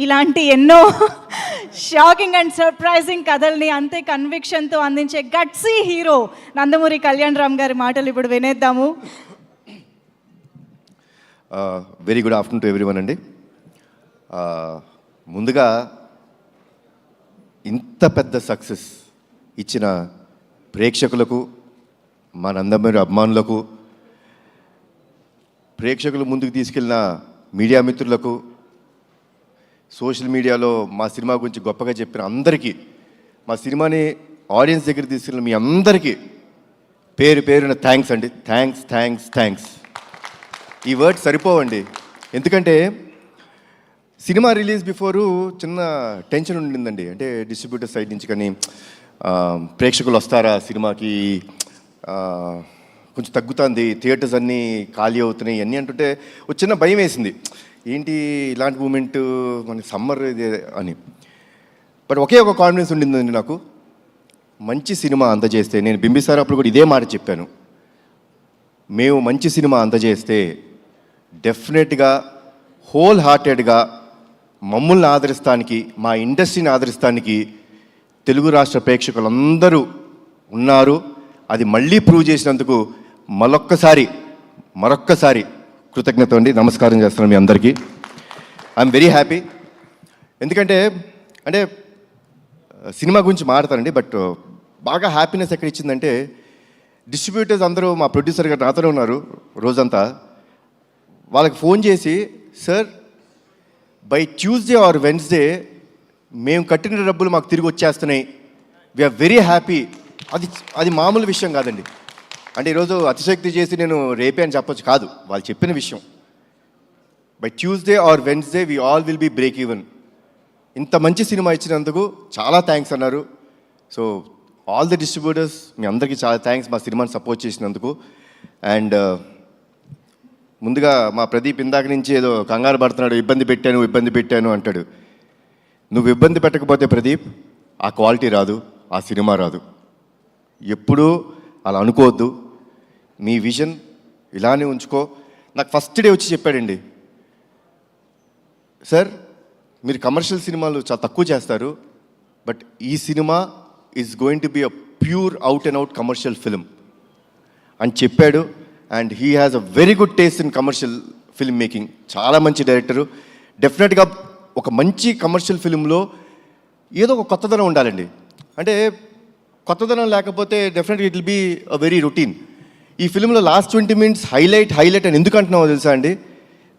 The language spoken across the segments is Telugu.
ఇలాంటి ఎన్నో షాకింగ్ అండ్ సర్ప్రైజింగ్ కథల్ని అంతే కన్విక్షన్తో అందించే గట్సీ హీరో నందమూరి కళ్యాణ్ రామ్ గారి మాటలు ఇప్పుడు వినేద్దాము. Very good afternoon to everyone అండి. ముందుగా ఇంత పెద్ద సక్సెస్ ఇచ్చిన ప్రేక్షకులకు, మా నందమూరి అభిమానులకు, ప్రేక్షకులు ముందుకు తీసుకెళ్ళిన మీడియా మిత్రులకు, సోషల్ మీడియాలో మా సినిమా గురించి గొప్పగా చెప్పిన అందరికీ, మా సినిమాని ఆడియన్స్ దగ్గర తీసుకెళ్ళిన మీ అందరికీ పేరు పేరున థ్యాంక్స్ అండి. Thanks thanks thanks. ఈ వర్డ్స్ సరిపోవండి. ఎందుకంటే సినిమా రిలీజ్ బిఫోరు చిన్న టెన్షన్ ఉండిందండి. అంటే డిస్ట్రిబ్యూటర్ సైడ్ నుంచి కానీ ప్రేక్షకులు వస్తారా సినిమాకి, కొంచెం తగ్గుతుంది, థియేటర్స్ అన్నీ ఖాళీ అవుతున్నాయి అన్నీ అంటుంటే ఒక చిన్న భయం వేసింది. ఏంటి ఇలాంటి మూమెంట్ మన సమ్మర్ ఇది అని. బట్ ఒకే ఒక కాన్ఫిడెన్స్ ఉండిందండి నాకు. మంచి సినిమా అందజేస్తే, నేను బింబిసారా అప్పుడు కూడా ఇదే మాట చెప్పాను, మేము మంచి సినిమా అందజేస్తే డెఫినెట్గా హోల్ హార్టెడ్గా మమ్మల్ని ఆదరిస్తానికి, మా ఇండస్ట్రీని ఆదరిస్తానికి తెలుగు రాష్ట్ర ప్రేక్షకులందరూ ఉన్నారు. అది మళ్ళీ ప్రూవ్ చేసినందుకు మరొక్కసారి కృతజ్ఞత అండి. నమస్కారం చేస్తున్నాను మీ అందరికీ. I'm very happy. ఎందుకంటే సినిమా గురించి మాట్లాడతానండి, బట్ బాగా హ్యాపీనెస్ ఎక్కడ ఇచ్చిందంటే డిస్ట్రిబ్యూటర్స్ అందరూ, మా ప్రొడ్యూసర్ గారు నాతోనే ఉన్నారు రోజంతా. వాళ్ళకి ఫోన్ చేసి, sir by Tuesday or Wednesday మేము కట్టిన డబ్బులు మాకు తిరిగి వచ్చేస్తున్నాయి, వీఆర్ వెరీ హ్యాపీ. అది మామూలు విషయం కాదండి. అంటే ఈరోజు అతిశక్తి చేసి నేను రేపే అని చెప్పొచ్చు కాదు, వాళ్ళు చెప్పిన విషయం. By Tuesday or Wednesday we all will be break even. ఇంత మంచి సినిమా ఇచ్చినందుకు చాలా థ్యాంక్స్ అన్నారు. సో ఆల్ ది డిస్ట్రిబ్యూటర్స్, మీ అందరికీ చాలా థ్యాంక్స్ మా సినిమాని సపోర్ట్ చేసినందుకు. అండ్ ముందుగా మా ప్రదీప్ ఇందాక నుంచి ఏదో కంగారు పడుతున్నాడు, ఇబ్బంది పెట్టాను అంటాడు. నువ్వు ఇబ్బంది పెట్టకపోతే ప్రదీప్ ఆ క్వాలిటీ రాదు, ఆ సినిమా రాదు. ఎప్పుడూ అలా అనుకోవద్దు. మీ విజన్ ఇలానే ఉంచుకో. నాకు ఫస్ట్ డే వచ్చి చెప్పాడండి, సార్ మీరు కమర్షియల్ సినిమాలు చాలా తక్కువ చేస్తారు, బట్ ఈ cinema is going to be a pure out and out commercial film అని చెప్పాడు. And he has a very good taste in commercial film making. చాలా మంచి డైరెక్టరు. డెఫినెట్గా ఒక మంచి కమర్షియల్ ఫిల్మ్లో ఏదో ఒక కొత్తదనం ఉండాలండి. అంటే కొత్తదనం లేకపోతే డెఫినెట్గా it will be a very routine. ఈ ఫిల్మ్లో లాస్ట్ 20 minutes హైలైట్ అని ఎందుకు అంటున్నామో తెలుసా అండి?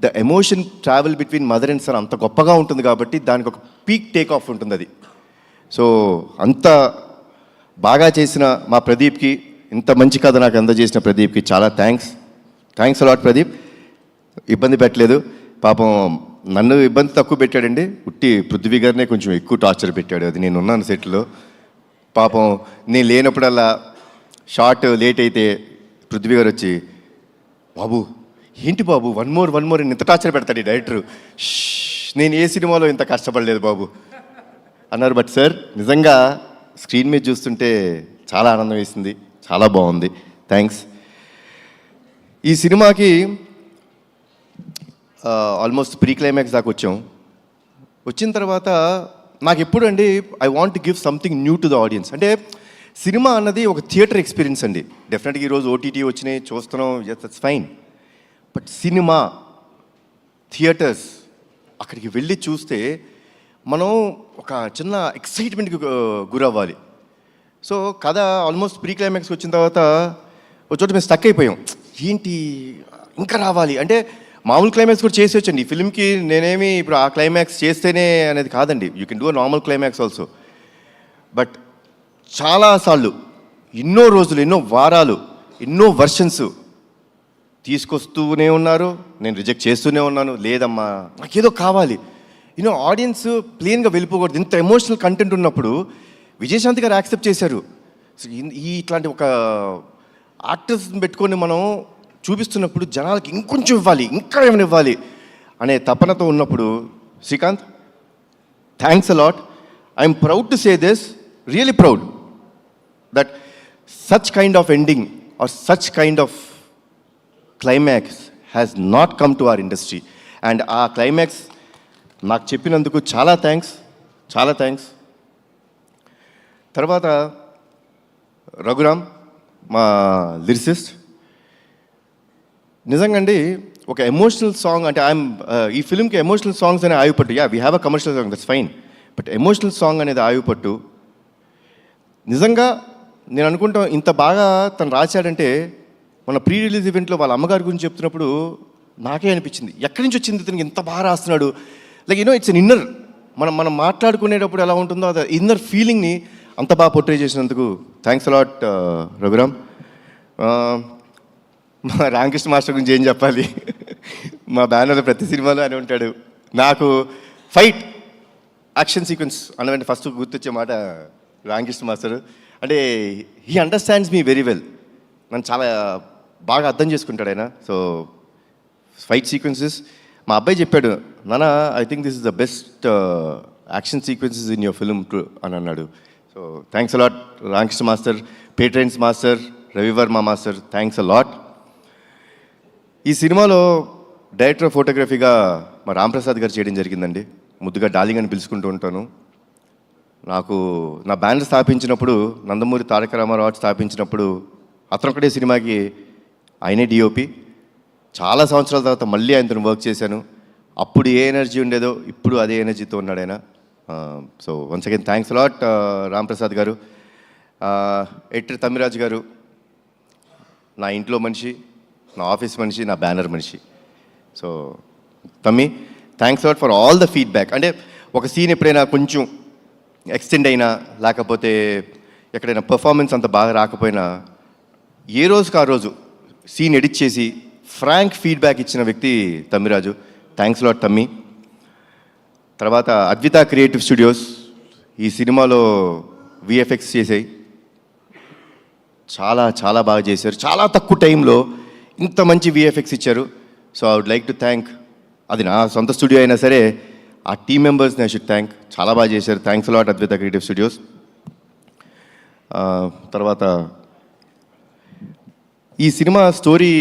The emotion travel between mother and son అంత గొప్పగా ఉంటుంది కాబట్టి దానికి ఒక పీక్ టేక్ ఆఫ్ ఉంటుంది అది. సో అంత బాగా చేసిన మా ప్రదీప్కి, ఇంత మంచి కథ నాకు అందజేసిన ప్రదీప్కి చాలా థ్యాంక్స్ అలాట్ ప్రదీప్. ఇబ్బంది పెట్టలేదు పాపం. నన్ను ఇబ్బంది తక్కువ పెట్టాడండి, ఉట్టి పృథ్వీ గారినే కొంచెం ఎక్కువ టార్చర్ పెట్టాడు. అది నేను ఉన్నాను సెట్లో. పాపం నేను లేనప్పుడల్లా షార్ట్ లేట్ అయితే పృథ్వీ గారు వచ్చి, బాబు ఏంటి బాబు వన్ మోర్ ఇంత టార్చర్ పెడతాడు ఈ డైరెక్టరు, నేను ఏ సినిమాలో ఇంత కష్టపడలేదు బాబు అన్నారు. బట్ సార్ నిజంగా స్క్రీన్ మీద చూస్తుంటే చాలా ఆనందం వేసింది, చాలా బాగుంది. థ్యాంక్స్. ఈ సినిమాకి ఆల్మోస్ట్ ప్రీ క్లైమాక్స్ దాకా వచ్చిన తర్వాత నాకు ఎప్పుడు అండి I want to give something new to the audience. అంటే సినిమా అన్నది ఒక థియేటర్ ఎక్స్పీరియన్స్ అండి. డెఫినెట్గా ఈరోజు ఓటీటీ వచ్చినాయి చూస్తున్నాం, yes that's fine. But cinema theatres అక్కడికి వెళ్ళి చూస్తే మనం ఒక చిన్న ఎక్సైట్మెంట్కి గురవ్వాలి. సో కథ ఆల్మోస్ట్ ప్రీ క్లైమాక్స్కి వచ్చిన తర్వాత ఒక చోట మేము స్టక్ అయిపోయాం. ఏంటి ఇంకా రావాలి అంటే, మామూలు క్లైమాక్స్ కూడా చేసి వచ్చండి ఈ ఫిల్మ్కి. నేనేమి ఇప్పుడు ఆ క్లైమాక్స్ చేస్తేనే అనేది కాదండి, you can do a normal climax also. But చాలాసార్లు, ఎన్నో రోజులు, ఎన్నో వారాలు, ఎన్నో వర్షన్స్ తీసుకొస్తూనే ఉన్నారు, నేను రిజెక్ట్ చేస్తూనే ఉన్నాను. లేదమ్మా నాకేదో కావాలి, యూనో ఆడియన్స్ ప్లెయిన్గా వెళ్ళిపోకూడదు. ఇంత ఎమోషనల్ కంటెంట్ ఉన్నప్పుడు విజయశాంతి గారు యాక్సెప్ట్ చేశారు. ఇట్లాంటి ఒక యాక్టర్స్ని పెట్టుకొని మనం చూపిస్తున్నప్పుడు జనాలకి ఇంకొంచెం ఇవ్వాలి, ఇంకా ఏమైనా ఇవ్వాలి అనే తపనతో ఉన్నప్పుడు, Srikanth thanks a lot. I'm proud to say this, really proud that such kind of ending or such kind of climax has not come to our industry. And ఆ క్లైమాక్స్ నాకు చెప్పినందుకు చాలా థ్యాంక్స్. తర్వాత రఘురామ్ మా లిరిసిస్ట్, నిజంగా అండి ఒక ఎమోషనల్ సాంగ్ అంటే ఈ ఫిల్మ్కి ఎమోషనల్ సాంగ్స్ అనే ఆయుపట్టు. We have a commercial song, that's fine, but emotional song అనేది ఆయుపట్టు. నిజంగా నేను అనుకుంటాం ఇంత బాగా తను రాశాడంటే మన ప్రీ రిలీజ్ ఈవెంట్లో వాళ్ళ అమ్మగారి గురించి చెప్తున్నప్పుడు నాకే అనిపించింది, ఎక్కడి నుంచి వచ్చింది ఇతనికి ఇంత బాగా రాస్తున్నాడు. లైక్ ఇట్స్ అన్ ఇన్నర్, మనం మాట్లాడుకునేటప్పుడు ఎలా ఉంటుందో అది ఇన్నర్ ఫీలింగ్ని అంత బాగా పోర్ట్రే చేసినందుకు థ్యాంక్స్ అలాట్ రఘురామ్. మా రామకృష్ణ మాస్టర్ గురించి ఏం చెప్పాలి, మా బ్యానర్లో ప్రతి సినిమాలో అని ఉంటాడు. నాకు ఫైట్ యాక్షన్ సీక్వెన్స్ అన్నదంటే ఫస్ట్ గుర్తొచ్చే మాట రామకృష్ణ మాస్టర్. అంటే he understands me very well, నన్ను చాలా బాగా అర్థం చేసుకుంటాడు ఆయన. సో ఫైట్ సీక్వెన్సెస్ మా అబ్బాయి చెప్పాడు, నాన్న I think this is the best action sequences in your film అని అన్నాడు. So thanks a lot Ramakrishna master, Peter Hein master, Ravi Varma master, thanks a lot. ఈ సినిమాలో డైరెక్టర్ ఆఫ్ ఫోటోగ్రఫీగా మా రాంప్రసాద్ గారు చేయడం జరిగిందండి. ముద్దుగా డార్లింగ్ అని పిలుచుకుంటూ ఉంటాను. నాకు నా బ్యానర్ స్థాపించినప్పుడు, నందమూరి తారక రామారావు స్థాపించినప్పుడు అతను ఒకటే సినిమాకి ఆయనే డిఓపి. చాలా సంవత్సరాల తర్వాత మళ్ళీ ఆయనతో వర్క్ చేశాను. అప్పుడు ఏ ఎనర్జీ ఉండేదో ఇప్పుడు అదే ఎనర్జీతో ఉన్నాడు ఆయన. So once again thanks a lot Ramprasad గారు. ఎడిటర్ తమ్మిరాజు గారు నా ఇంట్లో మనిషి, నా ఆఫీస్ మనిషి, నా బ్యానర్ మనిషి. సో తమ్మి thanks a lot for all the feedback. అంటే ఒక సీన్ ఎప్పుడైనా కొంచెం ఎక్స్టెండ్ అయినా లేకపోతే ఎక్కడైనా పర్ఫార్మెన్స్ అంత బాగా రాకపోయినా ఏ రోజుకి ఆ రోజు సీన్ ఎడిట్ చేసి ఫ్రాంక్ ఫీడ్బ్యాక్ ఇచ్చిన వ్యక్తి తమ్మిరాజు. థ్యాంక్స్ లాట్ తమ్మి. తర్వాత అద్విత క్రియేటివ్ స్టూడియోస్ ఈ సినిమాలో విఎఫ్ఎక్స్ చేసాయి, చాలా బాగా చేశారు. చాలా తక్కువ టైంలో ఇంత మంచి విఎఫ్ఎక్స్ ఇచ్చారు. So I would like to thank, అది నా సొంత స్టూడియో అయినా సరే ఆ టీమ్ మెంబర్స్ని ఐ షుడ్ థ్యాంక్. చాలా బాగా చేశారు. Thanks a lot Advitha creative studios. తర్వాత ఈ సినిమా స్టోరీ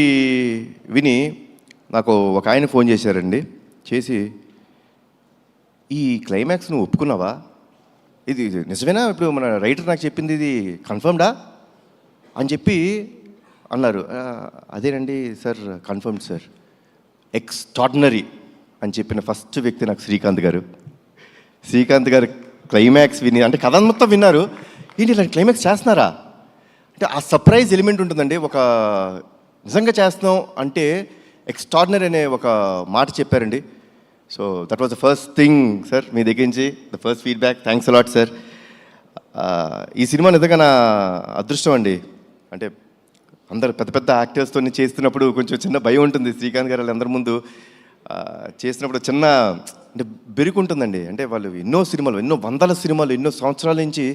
విని నాకు ఒక ఆయన ఫోన్ చేశారండి. చేసి ఈ క్లైమాక్స్ నువ్వు ఒప్పుకున్నావా, ఇది నిజమేనా, ఇప్పుడు మన రైటర్ నాకు చెప్పింది ఇది కన్ఫర్మ్డా అని చెప్పి అన్నారు. అదేనండి సార్, కన్ఫర్మ్ సార్, ఎక్స్ట్రాడినరీ అని చెప్పిన ఫస్ట్ వ్యక్తి నాకు శ్రీకాంత్ గారు. శ్రీకాంత్ గారు క్లైమాక్స్ విని, అంటే కథ మొత్తం విన్నారు, ఏంటి ఇలా క్లైమాక్స్ చేస్తున్నారా అంటే ఆ సర్ప్రైజ్ ఎలిమెంట్ ఉంటుందండి. ఒక నిజంగా చేస్తున్నాం అంటే ఎక్స్ట్రాడినరీ అనే ఒక మాట చెప్పారండి. So that was the first thing sir, మీ దగ్గర నుంచి the first feedback. Thanks a lot sir. ఈ సినిమా నిజంగా నా అదృష్టం అండి. అంటే అందరు పెద్ద యాక్టర్స్తో చేస్తున్నప్పుడు కొంచెం చిన్న భయం ఉంటుంది. శ్రీకాంత్ గారు అందరి ముందు చేసినప్పుడు చిన్న అంటే బెరుకు ఉంటుందండి. అంటే వాళ్ళు ఎన్నో సినిమాలు, ఎన్నో వందల సినిమాలు, ఎన్నో సంవత్సరాల నుంచి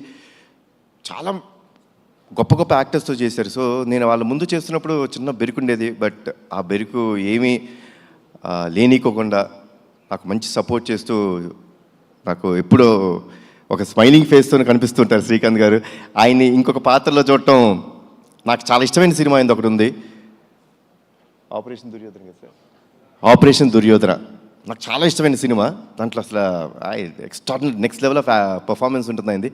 చాలా గొప్ప యాక్టర్స్తో చేశారు. సో నేను వాళ్ళ ముందు చేస్తున్నప్పుడు చిన్న బెరుకు ఉండేది. బట్ ఆ బెరుకు ఏమీ లేనికోకుండా నాకు మంచి సపోర్ట్ చేస్తూ నాకు ఎప్పుడో ఒక స్మైలింగ్ ఫేస్తో కనిపిస్తుంటారు శ్రీకాంత్ గారు. ఆయన్ని ఇంకొక పాత్రలో చూడటం నాకు చాలా ఇష్టమైన సినిమా అయింది ఒకటి ఉంది, ఆపరేషన్ దుర్యోధన కదా సార్. ఆపరేషన్ దుర్యోధన నాకు చాలా ఇష్టమైన సినిమా. దాంట్లో అసలు extraordinary next level of performance ఉంటుందండి.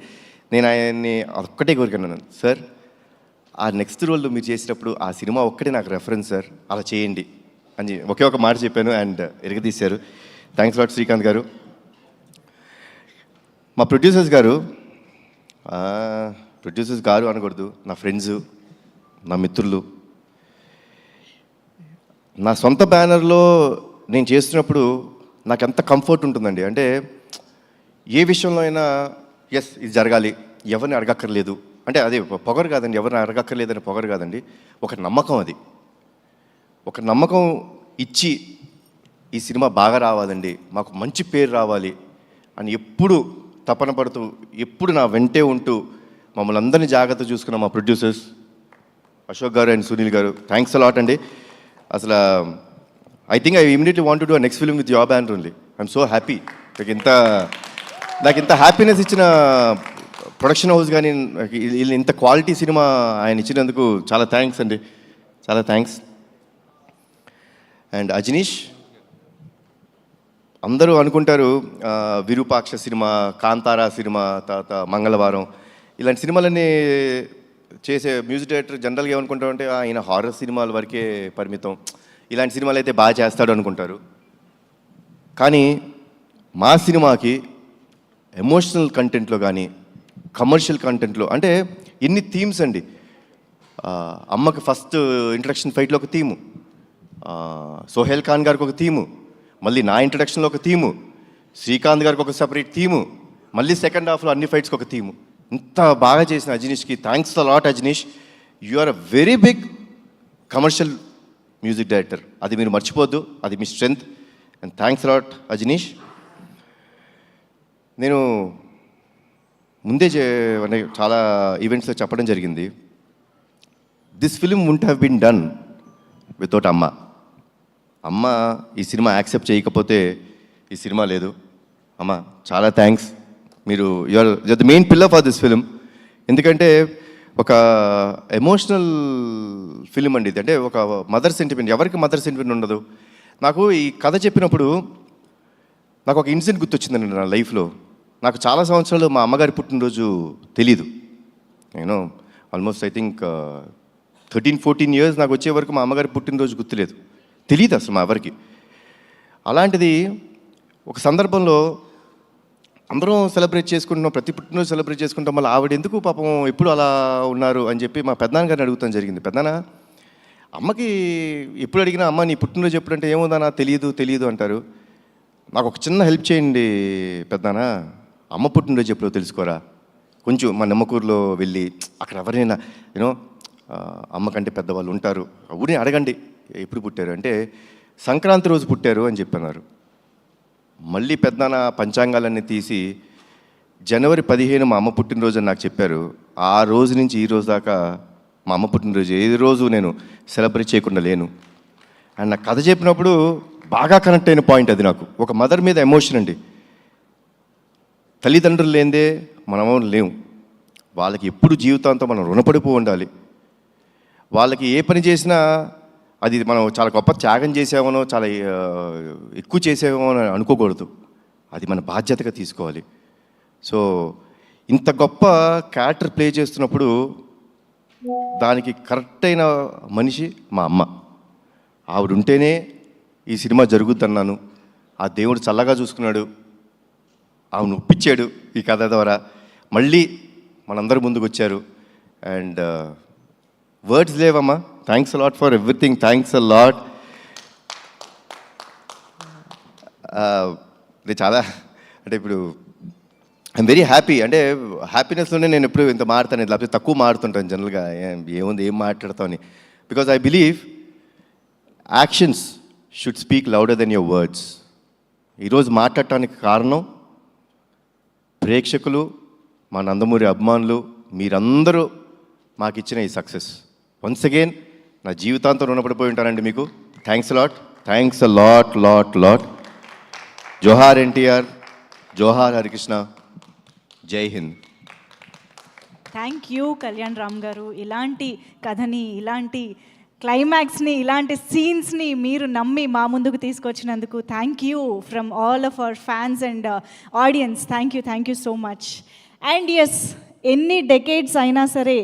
నేను ఆయన్ని ఒక్కటే కోరికన్నాను, సార్ ఆ నెక్స్ట్ రోల్ మీరు చేసినప్పుడు ఆ సినిమా ఒక్కటే నాకు రెఫరెన్స్ సార్, అలా చేయండి అని ఒకే ఒక మాట చెప్పాను అండ్ ఎరగదీశారు. థ్యాంక్స్ లాట్ శ్రీకాంత్ గారు. మా ప్రొడ్యూసర్స్ గారు అనకూడదు, నా ఫ్రెండ్స్, నా మిత్రులు. నా సొంత బ్యానర్లో నేను చేస్తున్నప్పుడు నాకు ఎంత కంఫర్ట్ ఉంటుందండి. అంటే ఏ విషయంలో అయినా ఎస్ ఇది జరగాలి, ఎవరిని అడగక్కర్లేదు అంటే అది పొగరు కాదండి, ఎవరిని అడగక్కర్లేదని పొగరు కాదండి, ఒక నమ్మకం. అది ఒక నమ్మకం ఇచ్చి ఈ సినిమా బాగా రావాలండి, మాకు మంచి పేరు రావాలి అని ఎప్పుడు తపన పడుతూ ఎప్పుడు నా వెంటే ఉంటూ మమ్మల్ని అందరినీ జాగ్రత్త చూసుకున్న మా ప్రొడ్యూసర్స్ అశోక్ గారు అండ్ సునీల్ గారు, థ్యాంక్స్ అలాట్ అండి. అసలు I think I immediately want to do next film with your banner only. I'm so happy. నాకు ఇంత హ్యాపీనెస్ ఇచ్చిన ప్రొడక్షన్ హౌస్ కానీ ఇంత క్వాలిటీ సినిమా ఆయన ఇచ్చినందుకు చాలా థ్యాంక్స్ అండి, చాలా థ్యాంక్స్. అండ్ అజనీష్ అందరూ అనుకుంటారు విరూపాక్ష సినిమా, కాంతారా సినిమా, తర్వాత మంగళవారం ఇలాంటి సినిమాలన్నీ చేసే మ్యూజిక్ డైరెక్టర్ జనరల్గా ఏమనుకుంటారంటే ఆయన హారర్ సినిమాల వరకే పరిమితం, ఇలాంటి సినిమాలు అయితే బాగా చేస్తాడు అనుకుంటారు. కానీ మా సినిమాకి ఎమోషనల్ కంటెంట్లో కానీ కమర్షియల్ కంటెంట్లో అంటే ఎన్ని థీమ్స్ అండి. అమ్మకి ఫస్ట్ ఇంట్రడక్షన్ ఫైట్లో ఒక థీము, సోహెల్ ఖాన్ గారికి ఒక థీము, మళ్ళీ నా ఇంట్రడక్షన్లో ఒక థీము, శ్రీకాంత్ గారికి ఒక సపరేట్ థీము, మళ్ళీ సెకండ్ హాఫ్లో అన్ని ఫైట్స్కి ఒక థీము. ఇంత బాగా చేసిన అజనీష్కి thanks a lot. Ajaneesh, you are a very big commercial music director, అది మీరు మర్చిపోద్దు, అది మీ strength. And thanks a lot Ajaneesh. నేను ముందే చాలా ఈవెంట్స్లో చెప్పడం జరిగింది, this film won't have been done without అమ్మ. అమ్మ ఈ సినిమా యాక్సెప్ట్ చేయకపోతే ఈ సినిమా లేదు. అమ్మ చాలా థ్యాంక్స్, మీరు you're the main pillar for this film. ఎందుకంటే ఒక ఎమోషనల్ ఫిలిం అండి ఇది, అంటే ఒక మదర్ సెంటిమెంట్. ఎవరికి మదర్ సెంటిమెంట్ ఉండదు? నాకు ఈ కథ చెప్పినప్పుడు నాకు ఒక ఇన్సిడెంట్ గుర్తొచ్చిందండి నా లైఫ్లో. నాకు చాలా సంవత్సరాలు మా అమ్మగారి పుట్టినరోజు తెలీదు. నేను ఆల్మోస్ట్ ఐ థింక్ 13-14 years నాకు వచ్చే వరకు మా అమ్మగారి పుట్టినరోజు గుర్తులేదు, తెలియదు అసలు మా ఎవరికి. అలాంటిది ఒక సందర్భంలో అందరం సెలబ్రేట్ చేసుకుంటున్నాం, ప్రతి పుట్టినరోజు సెలబ్రేట్ చేసుకుంటాం, మళ్ళీ ఆవిడ ఎందుకు పాపం ఎప్పుడు అలా ఉన్నారు అని చెప్పి మా పెద్దనాన్న గారిని అడుగుతాం జరిగింది. పెద్దనాన్న, అమ్మకి ఎప్పుడు అడిగినా అమ్మ నీ పుట్టినరోజు ఎప్పుడంటే ఏముందన్నా తెలియదు అంటారు. నాకు ఒక చిన్న హెల్ప్ చేయండి పెద్దనాన్న, అమ్మ పుట్టినరోజు ఎప్పుడో తెలుసుకోరా, కొంచెం మా నిమ్మకూరులో వెళ్ళి అక్కడ ఎవరైనా యూనో అమ్మ కంటే పెద్దవాళ్ళు ఉంటారు, ఊరిని అడగండి ఎప్పుడు పుట్టారు అంటే సంక్రాంతి రోజు పుట్టారు అని చెప్పన్నారు. మళ్ళీ పెద్దనాన్న పంచాంగాలన్నీ తీసి జనవరి 15 మా అమ్మ పుట్టినరోజు అని నాకు చెప్పారు. ఆ రోజు నుంచి ఈ రోజు దాకా మా అమ్మ పుట్టినరోజు ఏ రోజు నేను సెలబ్రేట్ చేయకుండా లేను. అండ్ నాకు కథ చెప్పినప్పుడు బాగా కనెక్ట్ అయిన పాయింట్ అది. నాకు ఒక మదర్ మీద ఎమోషన్ అండి. తల్లిదండ్రులు లేనిదే మనము లేవు. వాళ్ళకి ఎప్పుడు జీవితాంతం మనం రుణపడిపో ఉండాలి. వాళ్ళకి ఏ పని చేసినా అది మనం చాలా గొప్ప త్యాగం చేసామనో చాలా ఎక్కువ చేసామో అని అనుకోకూడదు, అది మన బాధ్యతగా తీసుకోవాలి. సో ఇంత గొప్ప క్యారెక్టర్ ప్లే చేస్తున్నప్పుడు దానికి కరెక్ట్ అయిన మనిషి మా అమ్మ. ఆవిడ ఉంటేనే ఈ సినిమా జరుగుద్దన్నాను. ఆ దేవుడు చల్లగా చూసుకున్నాడు, ఆవిడ ఒప్పించాడు ఈ కథ ద్వారా. మళ్ళీ మనందరి ముందుకు వచ్చారు. అండ్ వర్డ్స్ లేవమ్మా, thanks a lot for everything, thanks a lot. ఇది చాలా అంటే ఇప్పుడు ఐఎమ్ వెరీ హ్యాపీ. అంటే హ్యాపీనెస్లోనే నేను ఎప్పుడు ఇంత మారుతాను, లేకపోతే తక్కువ మారుతుంటాను జనరల్గా. ఏముంది ఏం మాట్లాడతామని. Because I believe actions should speak louder then your words. ఈరోజు మాట్లాడటానికి కారణం ప్రేక్షకులు, మా నందమూరి అభిమానులు, మీరందరూ మాకు ఇచ్చిన ఈ సక్సెస్. వన్స్ అగైన్ నా జీవితాంతం రుణపడిపోయి ఉంటానండి మీకు. Thanks lot, thanks a lot lot lot. జోహార్ ఎన్టీఆర్, జోహార్ హరికృష్ణ, జై హింద్. Thank you Kalyan Ram garu. ఇలాంటి కథని, ఇలాంటి క్లైమాక్స్ని, ఇలాంటి సీన్స్ని మీరు నమ్మి మా ముందుకు తీసుకొచ్చినందుకు thank you from all of our fans and audiences. Thank you so much. And yes, ఎన్ని డెకేడ్స్ అయినా సరే